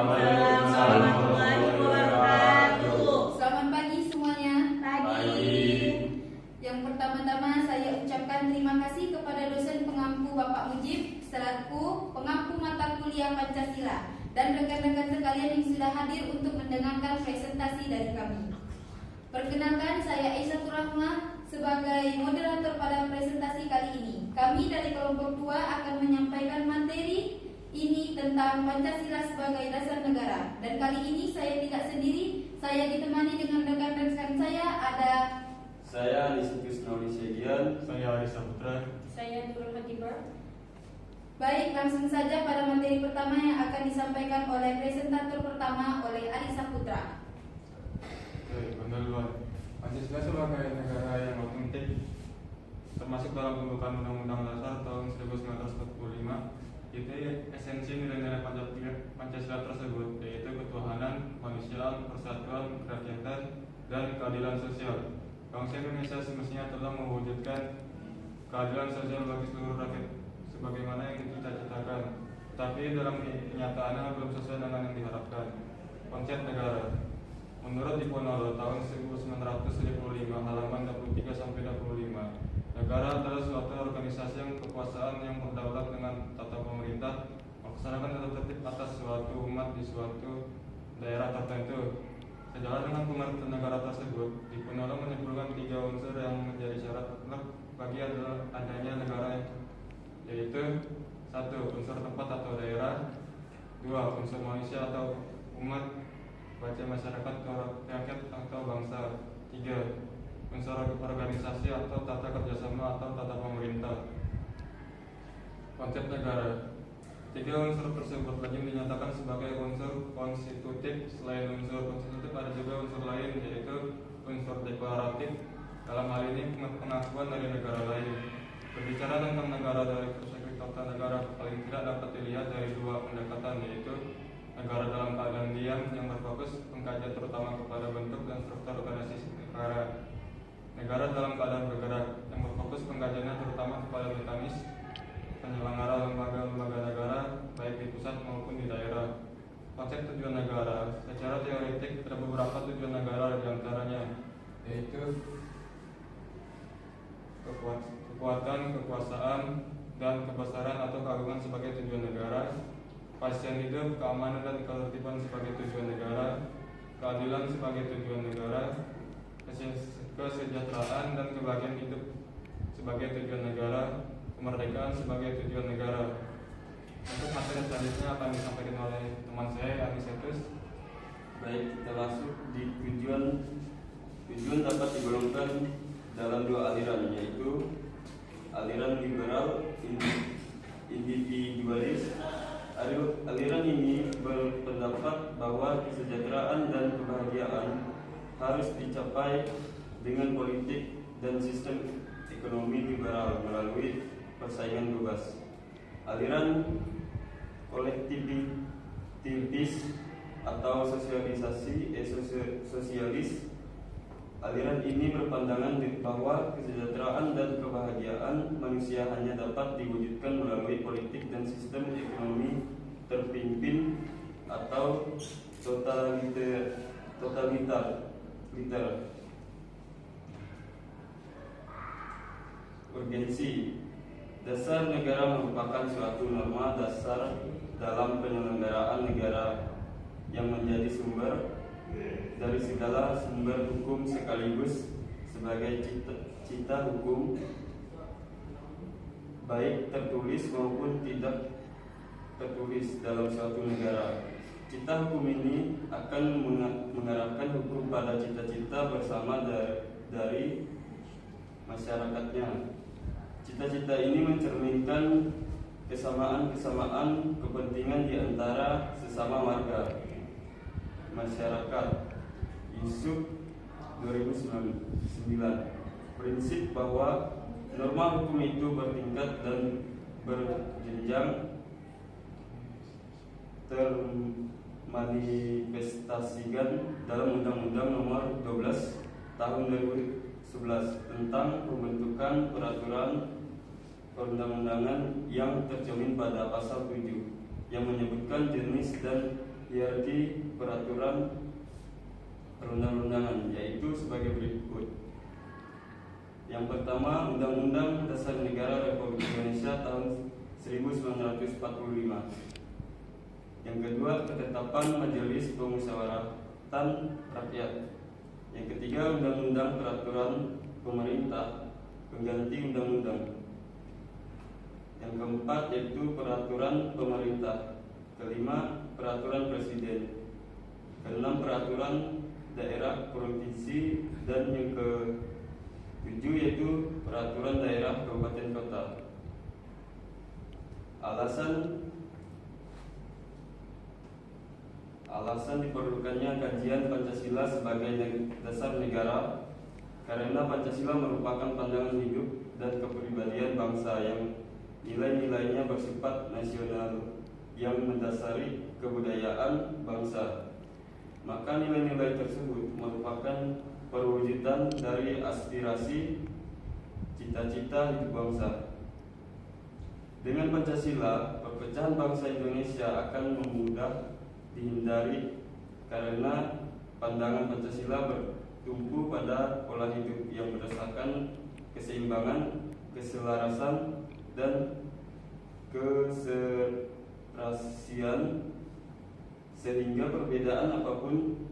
Waalaikumsalam warahmatullahi wabarakatuh. Selamat pagi semuanya. Pagi. Yang pertama-tama saya ucapkan terima kasih kepada dosen pengampu Bapak Mujib selaku pengampu mata kuliah Pancasila dan rekan-rekan sekalian yang sudah hadir untuk mendengarkan presentasi dari kami. Perkenalkan, saya Aisyah Rahma sebagai moderator pada presentasi kali ini. Kami dari kelompok 2 akan menyampaikan materi ini tentang Pancasila sebagai dasar negara. Dan kali ini saya tidak sendiri, saya ditemani dengan rekan-rekan saya. Ada Saya Anisikus Nauli Segian. Saya Arisa Putra. Saya Nurul Hatibar. Baik, langsung saja pada materi pertama yang akan disampaikan oleh presentator pertama oleh Arisa Putra. Oke, benar. Pancasila sebagai negara yang otentik termasuk dalam pembukaan Undang-Undang Dasar tahun 1945. Itu esensi nilai-nilai Pancasila tersebut, yaitu ketuhanan, kemanusiaan, persatuan, kerakyatan, dan keadilan sosial. Bangsa Indonesia semestinya telah mewujudkan keadilan sosial bagi seluruh rakyat sebagaimana yang dicita-citakan, tapi dalam kenyataannya belum sesuai dengan yang diharapkan. Konsep negara menurut Diponegoro tahun 1955 halaman 23-25, negara adalah suatu organisasi yang kekuasaan yang berdaulat dengan tata pemerintah melaksanakan tata tertib atas suatu umat di suatu daerah tertentu. Sejalan dengan pengertian negara tersebut, Diponegoro menyimpulkan 3 unsur yang menjadi syarat mutlak bagi adanya negara, yaitu 1. Unsur tempat atau daerah, 2. Unsur manusia atau umat, baca masyarakat, rakyat atau bangsa, 3. Unsur organisasi atau tata kerjasama atau tata pemerintah. Konsep negara. 3 unsur tersebut lagi dinyatakan sebagai unsur konstitutif. Selain unsur konstitutif ada juga unsur lain, yaitu unsur deklaratif. Dalam hal ini pengakuan dari negara lain. Berbicara tentang negara dari perspektif tata negara, paling tidak dapat dilihat dari 2 pendekatan, yaitu negara dalam keadaan diam yang berfokus pengkajian terutama kepada bentuk dan struktur organisasi negara. Negara dalam keadaan bergerak yang berfokus pengkajiannya terutama kepada mekanis penyelenggara lembaga-lembaga negara baik di pusat maupun di daerah. Konsep tujuan negara. Secara teoretik ada beberapa tujuan negara, diantaranya yaitu kekuatan, kekuasaan, dan kebesaran atau keagungan sebagai tujuan negara, kepastian hidup, keamanan dan ketertiban sebagai tujuan negara, keadilan sebagai tujuan negara, kesejahteraan dan kebahagiaan hidup sebagai tujuan negara, kemerdekaan sebagai tujuan negara. Untuk materi selanjutnya akan disampaikan oleh teman saya, Anisetus. Baik, kita masuk di tujuan. Tujuan dapat digolongkan dalam 2 aliran, yaitu aliran liberal individualis. Aliran ini berpendapat bahwa kesejahteraan dan kebahagiaan harus dicapai dengan politik dan sistem ekonomi liberal melalui persaingan bebas. Aliran kolektivis atau sosialis. Aliran ini berpandangan bahwa kesejahteraan dan kebahagiaan manusia hanya dapat diwujudkan melalui politik dan sistem ekonomi terpimpin atau totaliter. Urgensi. Dasar negara merupakan suatu norma dasar dalam penyelenggaraan negara yang menjadi sumber dari segala sumber hukum sekaligus sebagai cita hukum baik tertulis maupun tidak tertulis dalam suatu negara. Cita hukum ini akan mengarahkan hukum pada cita-cita bersama dari masyarakatnya. Cita-cita ini mencerminkan kesamaan kepentingan di antara sesama warga masyarakat. Yusuf 2009. Prinsip bahwa norma hukum itu bertingkat dan berjenjang termanifestasikan dalam Undang-Undang Nomor 12 Tahun 2011 tentang pembentukan peraturan perundang-undangan yang tercermin pada pasal 7 yang menyebutkan jenis dan hierarki peraturan perundang-undangan, yaitu sebagai berikut. Yang pertama, Undang-Undang Dasar Negara Republik Indonesia tahun 1945. Yang kedua, ketetapan Majelis Pemusyawaratan Rakyat. Yang ketiga, Undang-Undang Peraturan Pemerintah pengganti undang-undang. Yang keempat yaitu peraturan pemerintah. Kelima, peraturan presiden. Keenam, peraturan daerah provinsi. Dan yang ketujuh yaitu peraturan daerah kabupaten kota. Alasan diperlukannya kajian Pancasila sebagai dasar negara karena Pancasila merupakan pandangan hidup dan kepribadian bangsa yang nilai-nilainya bersifat nasional yang mendasari kebudayaan bangsa. Maka nilai-nilai tersebut merupakan perwujudan dari aspirasi cita-cita hidup bangsa. Dengan Pancasila, perpecahan bangsa Indonesia akan mudah dihindari karena pandangan Pancasila bertumpu pada pola hidup yang berdasarkan keseimbangan, keselarasan, dan keserasian, sehingga perbedaan apapun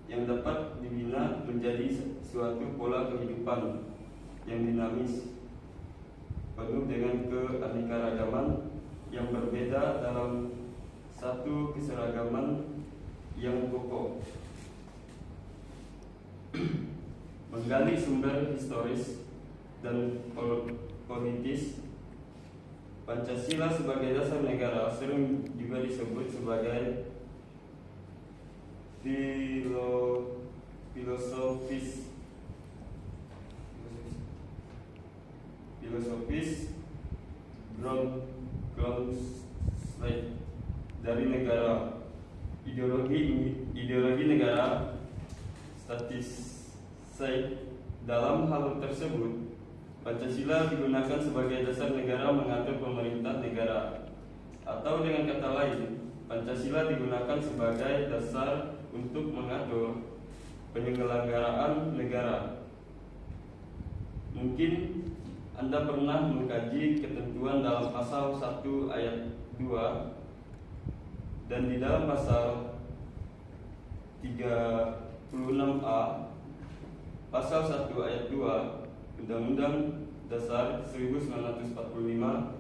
yang dapat dibina menjadi suatu pola kehidupan yang dinamis, penuh dengan keanekaragaman yang berbeda dalam satu keseragaman yang pokok. Menggali sumber historis dan politis, Pancasila sebagai dasar negara sering juga disebut sebagai filosofis ground slide dari negara, ideologi negara statis. Dalam hal tersebut, Pancasila digunakan sebagai dasar negara mengatur pemerintah negara, atau dengan kata lain, Pancasila digunakan sebagai dasar untuk mengatur penyelenggaraan negara. Mungkin Anda pernah mengkaji ketentuan dalam pasal 1 ayat 2 dan di dalam pasal 36A pasal 1 ayat 2 Undang-Undang Dasar 1945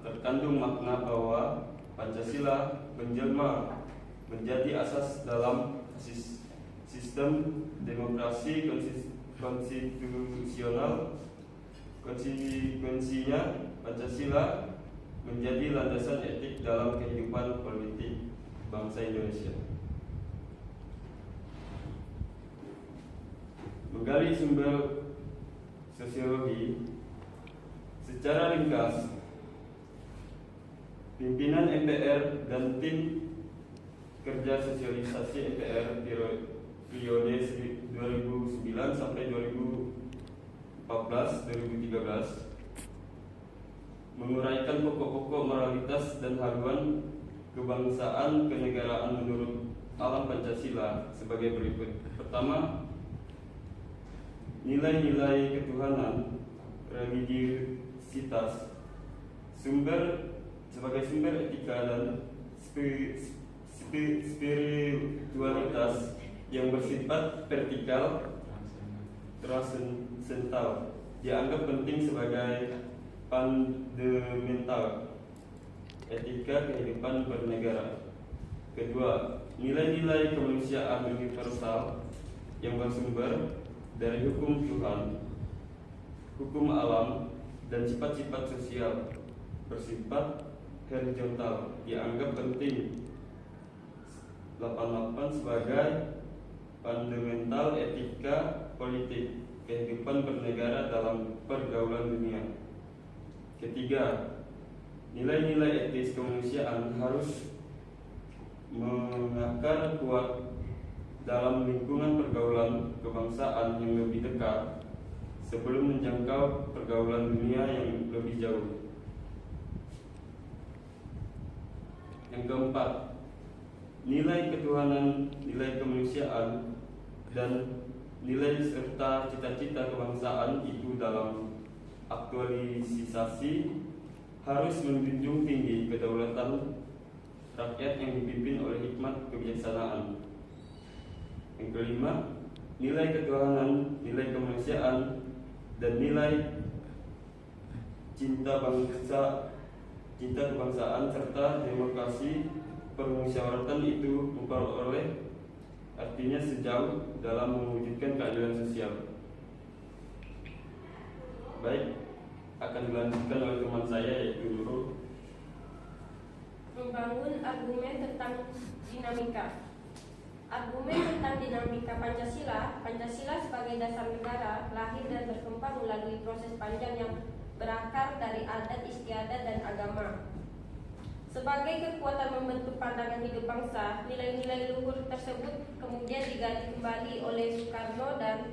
terkandung makna bahwa Pancasila menjelma menjadi asas dalam sistem demokrasi konstitusional. Konsekuensinya, Pancasila menjadi landasan etik dalam kehidupan politik bangsa Indonesia. Menggali sumber sosiologi secara ringkas, pimpinan MPR dan tim kerja sosialisasi MPR periode 2009 sampai 2014-2013 menguraikan pokok-pokok moralitas dan haluan kebangsaan kenegaraan menurut alam Pancasila sebagai berikut. Pertama, nilai-nilai ketuhanan, religiusitas, sebagai sumber etika dan spiritualitas yang bersifat vertikal transendental dianggap penting sebagai fundamental etika kehidupan bernegara. Kedua, nilai-nilai kemanusiaan universal yang bersumber dari hukum Tuhan, hukum alam, dan sifat-sifat sosial bersifat horizontal dianggap penting. 88 sebagai fundamental etika politik kehidupan bernegara dalam pergaulan dunia. Ketiga, nilai-nilai etis kemanusiaan harus mengakar kuat dalam lingkungan pergaulan kebangsaan yang lebih dekat sebelum menjangkau pergaulan dunia yang lebih jauh. Yang keempat, nilai ketuhanan, nilai kemanusiaan, dan nilai serta cita-cita kebangsaan itu dalam aktualisasi harus menjunjung tinggi kedaulatan rakyat yang dipimpin oleh hikmat kebijaksanaan. Yang kelima, nilai ketuhanan, nilai kemanusiaan, dan nilai cinta bangsa, cinta kebangsaan serta demokrasi permusyawaratan itu memperoleh artinya sejauh dalam mewujudkan keadilan sosial. Baik, akan dilanjutkan oleh teman saya yaitu Nurul. Membangun argumen tentang dinamika. Argumen tentang dinamika Pancasila. Pancasila sebagai dasar negara lahir dan berkembang melalui proses panjang yang berakar dari adat istiadat dan agama. Sebagai kekuatan membentuk pandangan hidup bangsa, nilai-nilai luhur tersebut kemudian digali kembali oleh Soekarno dan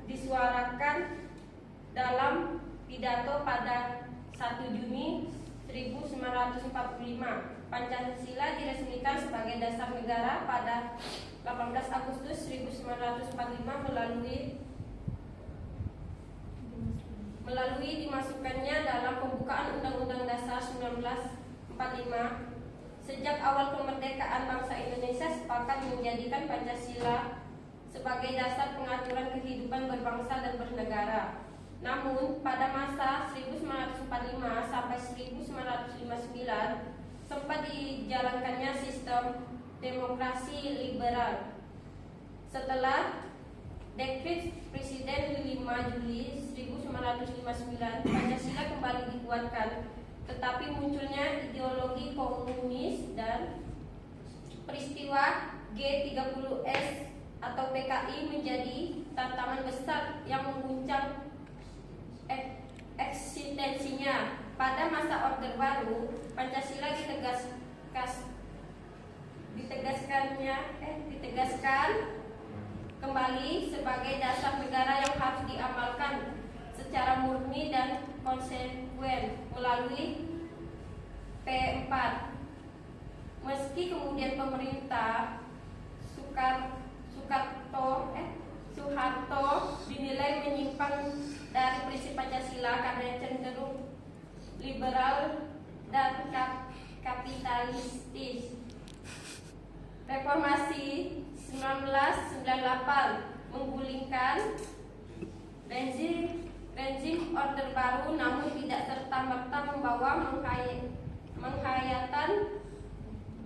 disuarakan dalam pidato pada 1 Juni 1945. Pancasila diresmikan sebagai dasar negara pada 18 Agustus 1945 melalui dimasukkannya dalam pembukaan Undang-Undang Dasar 1945. Sejak awal kemerdekaan bangsa Indonesia sepakat menjadikan Pancasila sebagai dasar pengaturan kehidupan berbangsa dan bernegara. Namun pada masa 1945 sampai 1959 sempat dijalankannya sistem demokrasi liberal. Setelah Dekret Presiden 5 Juli 1959, Pancasila kembali dikuatkan, tetapi munculnya ideologi komunis dan peristiwa G30S atau PKI menjadi tantangan besar yang mengguncang eksistensinya. Pada masa Orde Baru, Pancasila ditegaskan kembali sebagai dasar negara yang harus diamalkan secara murni dan konsekuen melalui P4. Meski kemudian pemerintah Soeharto dinilai menyimpang dari prinsip Pancasila karena cenderung liberal dan kapitalistis. Reformasi 1998 menggulingkan rezim Orde Baru, namun tidak serta-merta membawa menghayatan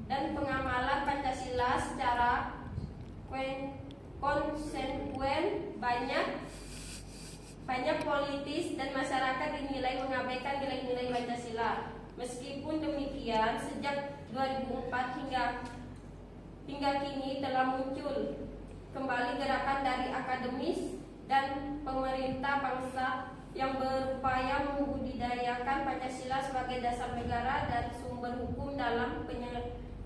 dan pengamalan Pancasila secara konsekuen. Banyak politis dan masyarakat dinilai mengabaikan nilai-nilai Pancasila. Meskipun demikian, sejak 2004 hingga kini telah muncul kembali gerakan dari akademis dan pemerintah bangsa yang berupaya membudidayakan Pancasila sebagai dasar negara dan sumber hukum dalam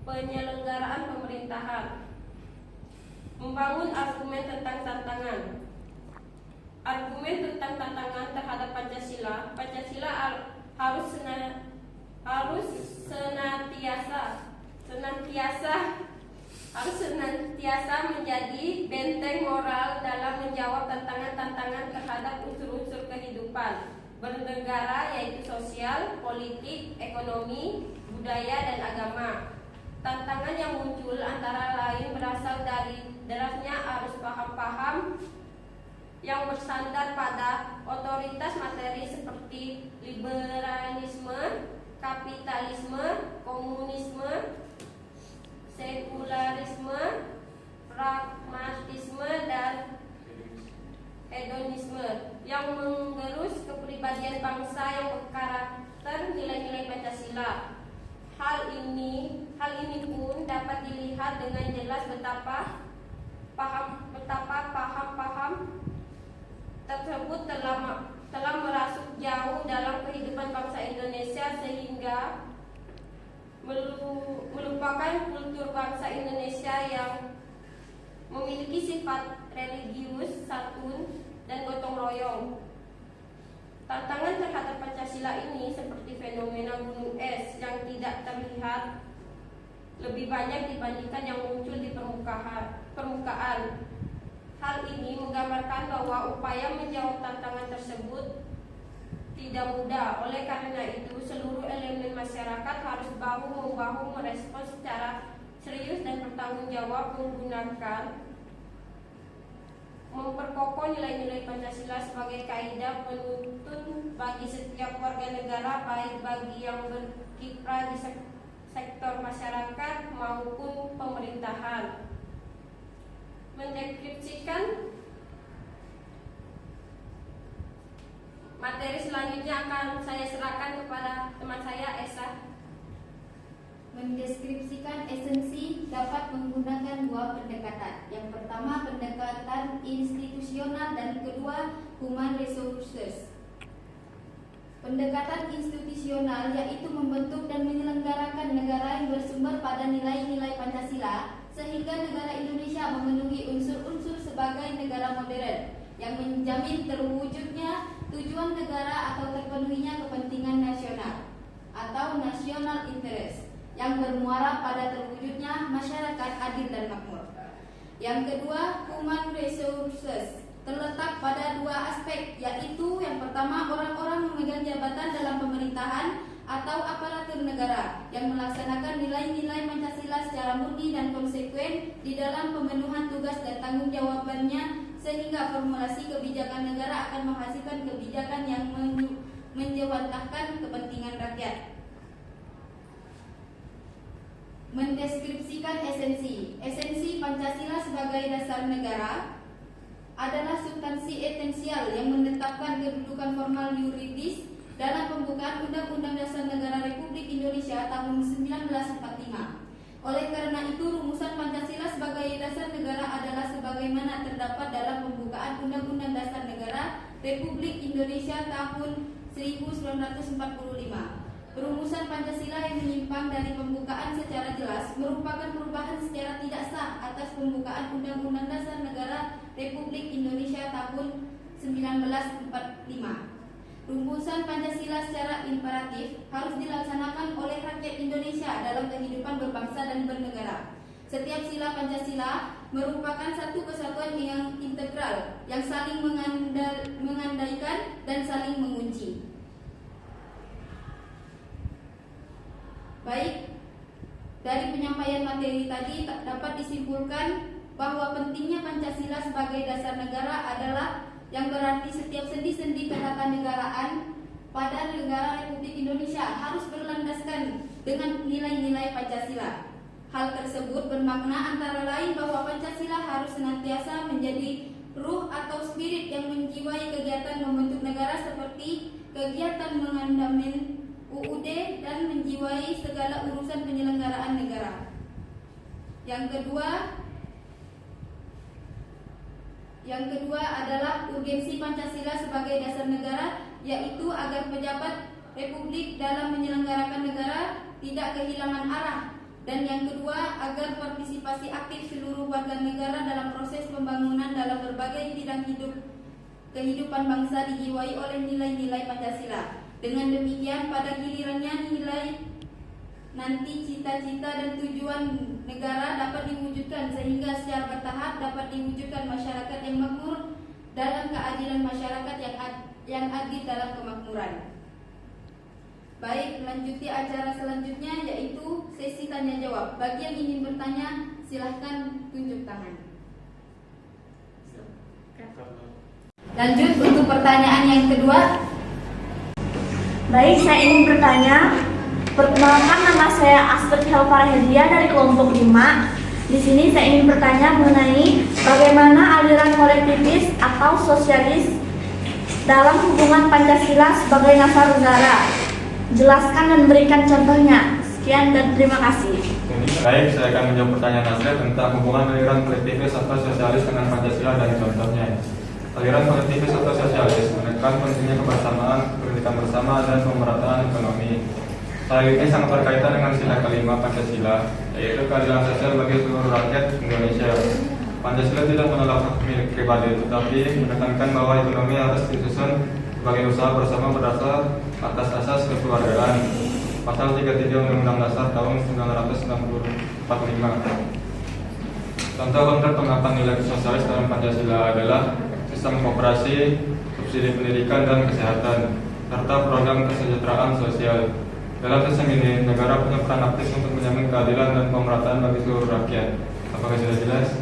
penyelenggaraan pemerintahan. Membangun argumen tentang tantangan. Argumen tentang tantangan terhadap Pancasila. Pancasila harus senantiasa menjadi benteng moral dalam menjawab tantangan-tantangan terhadap unsur-unsur kehidupan bernegara, yaitu sosial, politik, ekonomi, budaya, dan agama. Tantangan yang muncul antara lain berasal dari derasnya arus paham-paham yang bersandar pada otoritas materi seperti liberalisme, kapitalisme, komunisme, sekularisme, pragmatisme, dan hedonisme yang menggerus kepribadian bangsa yang berkarakter nilai-nilai Pancasila. Hal ini pun dapat dilihat dengan jelas betapa paham-paham tersebut telah merasuk jauh dalam kehidupan bangsa Indonesia sehingga melupakan kultur bangsa Indonesia yang memiliki sifat religius, santun, dan gotong royong. Tantangan terhadap Pancasila ini seperti fenomena gunung es yang tidak terlihat lebih banyak dibandingkan yang muncul di permukaan. Hal ini menggambarkan bahwa upaya menjawab tantangan tersebut tidak mudah. Oleh karena itu, seluruh elemen masyarakat harus bahu-membahu merespons secara serius dan bertanggung jawab menggunakan memperkokoh nilai-nilai Pancasila sebagai kaidah penuntun bagi setiap warga negara, baik bagi yang berkiprah di sektor masyarakat maupun pemerintahan. Mendeskripsikan materi selanjutnya akan saya serahkan kepada teman saya, Esa. Mendeskripsikan esensi dapat menggunakan dua pendekatan. Yang pertama pendekatan institusional dan kedua human resources. Pendekatan institusional yaitu membentuk dan menyelenggarakan negara yang bersumber pada nilai-nilai Pancasila sehingga negara Indonesia memenuhi unsur-unsur sebagai negara modern yang menjamin terwujudnya tujuan negara atau terpenuhinya kepentingan nasional atau national interest yang bermuara pada terwujudnya masyarakat adil dan makmur. Yang kedua, human resources terletak pada dua aspek, yaitu yang pertama orang-orang memegang jabatan dalam pemerintahan atau aparatur negara yang melaksanakan nilai-nilai Pancasila secara murni dan konsekuen di dalam pemenuhan tugas dan tanggung jawabannya sehingga formulasi kebijakan negara akan menghasilkan kebijakan yang menjewantahkan kepentingan rakyat. Mendeskripsikan esensi Pancasila sebagai dasar negara adalah substansi esensial yang menetapkan kedudukan formal yuridis dalam pembukaan Undang-Undang Dasar Negara Republik Indonesia tahun 1945. Oleh karena itu, rumusan Pancasila sebagai dasar negara adalah sebagaimana terdapat dalam pembukaan Undang-Undang Dasar Negara Republik Indonesia tahun 1945. Perumusan Pancasila yang menyimpang dari pembukaan secara jelas merupakan perubahan secara tidak sah atas pembukaan Undang-Undang Dasar Negara Republik Indonesia tahun 1945. Rumusan Pancasila secara imperatif harus dilaksanakan oleh rakyat Indonesia dalam kehidupan berbangsa dan bernegara. Setiap sila Pancasila merupakan satu kesatuan yang integral yang saling mengandaikan dan saling mengunci. Baik, dari penyampaian materi tadi dapat disimpulkan bahwa pentingnya Pancasila sebagai dasar negara adalah yang berarti setiap sendi-sendi ketatanegaraan pada negara Republik Indonesia harus berlandaskan dengan nilai-nilai Pancasila. Hal tersebut bermakna antara lain bahwa Pancasila harus senantiasa menjadi ruh atau spirit yang menjiwai kegiatan membentuk negara seperti kegiatan mengamandemen UUD dan menjiwai segala urusan penyelenggaraan negara. Yang kedua adalah urgensi Pancasila sebagai dasar negara, yaitu agar pejabat Republik dalam menyelenggarakan negara tidak kehilangan arah. Dan yang kedua, agar partisipasi aktif seluruh warga negara dalam proses pembangunan dalam berbagai bidang kehidupan bangsa dijiwai oleh nilai-nilai Pancasila. Dengan demikian, pada gilirannya nilai nanti cita-cita dan tujuan negara dapat diwujudkan sehingga secara bertahap dapat diwujudkan masyarakat yang makmur dalam keadilan masyarakat yang adil dalam kemakmuran. Baik, melanjuti acara selanjutnya yaitu sesi tanya jawab. Bagi yang ingin bertanya, silahkan tunjuk tangan. Lanjut untuk pertanyaan yang kedua. Baik, saya ingin bertanya. Perkenalkan, nama saya Astrid Helfarhedia dari kelompok 5. Di sini saya ingin bertanya mengenai bagaimana aliran kolektivis atau sosialis dalam hubungan Pancasila sebagai dasar negara. Jelaskan dan berikan contohnya. Sekian dan terima kasih. Baik, saya akan menjawab pertanyaan Astrid tentang hubungan aliran kolektivis atau sosialis dengan Pancasila dan contohnya. Aliran kolektivis atau sosialis menekan pentingnya kebersamaan, pendidikan bersama, dan pemerataan ekonomi. Hal ini sangat berkaitan dengan sila kelima Pancasila, yaitu keadilan sosial bagi seluruh rakyat Indonesia. Pancasila tidak menolak hak milik pribadi, tetapi menekankan bahwa ekonomi harus disusun sebagai usaha bersama berdasar atas asas kekeluargaan. Pasal 33 Undang-Undang Dasar tahun 1945. Contoh konkret penerapan nilai sosialis dalam Pancasila adalah sistem koperasi, subsidi pendidikan dan kesehatan, serta program kesejahteraan sosial. Dalam sistem ini, negara punya peran aktif untuk menjamin keadilan dan pemerataan bagi seluruh rakyat. Apakah sudah jelas?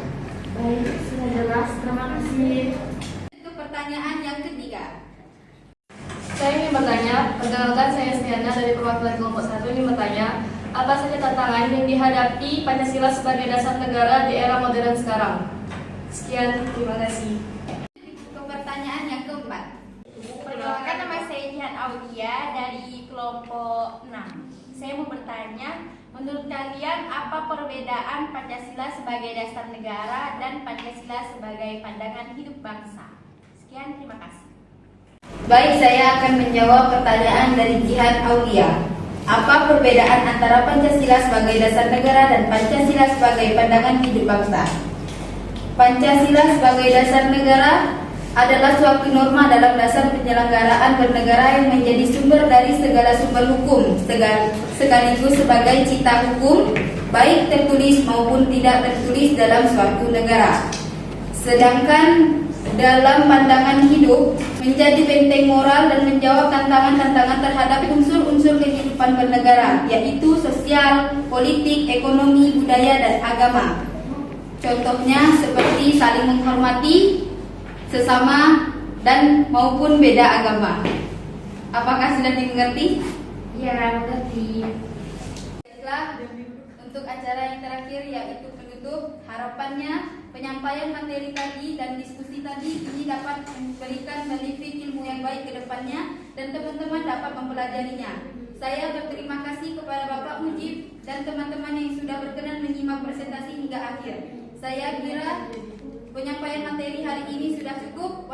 Baik, sudah jelas. Terima kasih. Untuk pertanyaan yang ketiga. Saya ingin bertanya, perkenalkan saya Stiana dari perwakilan kelompok 1 ingin bertanya, apa saja tantangan yang dihadapi Pancasila sebagai dasar negara di era modern sekarang? Sekian, terima kasih. Untuk pertanyaan yang keempat. Perkenalkan, nama saya Jihan Aulia dari kelompok 6. Saya mau bertanya, menurut kalian apa perbedaan Pancasila sebagai dasar negara dan Pancasila sebagai pandangan hidup bangsa? Sekian, terima kasih. Baik, saya akan menjawab pertanyaan dari Jihan Aulia. Apa perbedaan antara Pancasila sebagai dasar negara dan Pancasila sebagai pandangan hidup bangsa? Pancasila sebagai dasar negara adalah suatu norma dalam dasar penyelenggaraan bernegara yang menjadi sumber dari segala sumber hukum, sekaligus sebagai cita hukum, baik tertulis maupun tidak tertulis dalam suatu negara. Sedangkan dalam pandangan hidup menjadi benteng moral dan menjawab tantangan-tantangan terhadap unsur-unsur kehidupan bernegara, yaitu sosial, politik, ekonomi, budaya, dan agama. Contohnya seperti saling menghormati sesama dan maupun beda agama. Apakah sudah dimengerti? Ya, mengerti. Baiklah, untuk acara yang terakhir yaitu penutup, harapannya penyampaian materi tadi dan diskusi tadi ini dapat memberikan benefit ilmu yang baik ke depannya dan teman-teman dapat mempelajarinya. Saya berterima kasih kepada Bapak Mujib dan teman-teman yang sudah berkenan menyimak presentasi hingga akhir. Saya kira penyampaian materi hari ini sudah cukup.